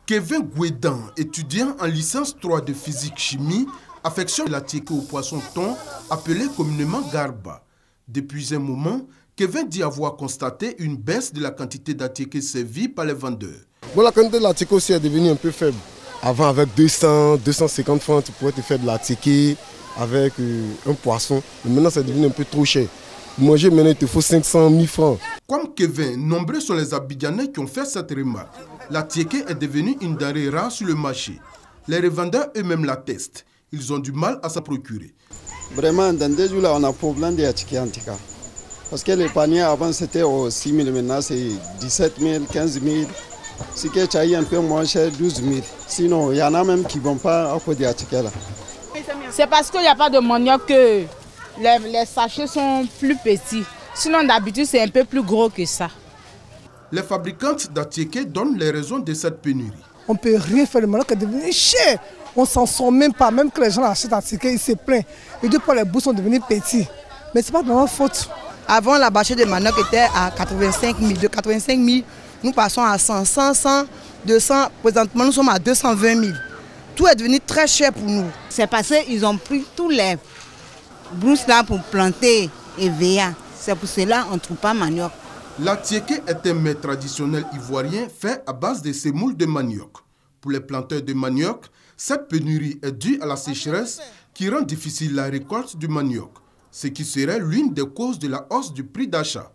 Kevin Gouedan, étudiant en licence 3 de physique-chimie, affectionne la tiéké au poisson-thon, appelé communément garba. Depuis un moment, Kevin dit avoir constaté une baisse de la quantité d'atiéké servie par les vendeurs. Bon, la quantité de l'atiéké aussi est devenue un peu faible. Avant, avec 200, 250 francs, tu pouvais te faire de l'atiéké avec un poisson. Mais maintenant, c'est devenu un peu trop cher. Pour manger, maintenant, il te faut 500 000 francs. Comme Kevin, nombreux sont les Abidjanais qui ont fait cette remarque. La tiéké est devenue une denrée rare sur le marché. Les revendeurs eux-mêmes l'attestent. Ils ont du mal à s'en procurer. Vraiment, dans des jours là, on a problème de tiéké en tout cas. Parce que les paniers avant c'était aux 6 000, maintenant c'est 17 000, 15 000. Si tu as un peu moins cher, 12 000. Sinon, il y en a même qui ne vont pas à cause de tiéké là. C'est parce qu'il n'y a pas de manioc que les sachets sont plus petits. Sinon, d'habitude, c'est un peu plus gros que ça. Les fabricantes d'atiéké donnent les raisons de cette pénurie. On ne peut rien faire, le manioc est devenu cher. On ne s'en sort même pas. Même que les gens achètent l'atiéké, ils se plaignent. Et deux fois, les bouts sont devenus petits. Mais ce n'est pas de notre faute. Avant, la bâchette de manioc était à 85 000. De 85 000, nous passons à 100, 100, 200. Présentement, nous sommes à 220 000. Tout est devenu très cher pour nous. C'est parce qu'ils ont pris tous les brousses là pour planter et veiller. C'est pour cela qu'on ne trouve pas manioc. L'atiéké est un mets traditionnel ivoirien fait à base de semoule de manioc. Pour les planteurs de manioc, cette pénurie est due à la sécheresse qui rend difficile la récolte du manioc, ce qui serait l'une des causes de la hausse du prix d'achat.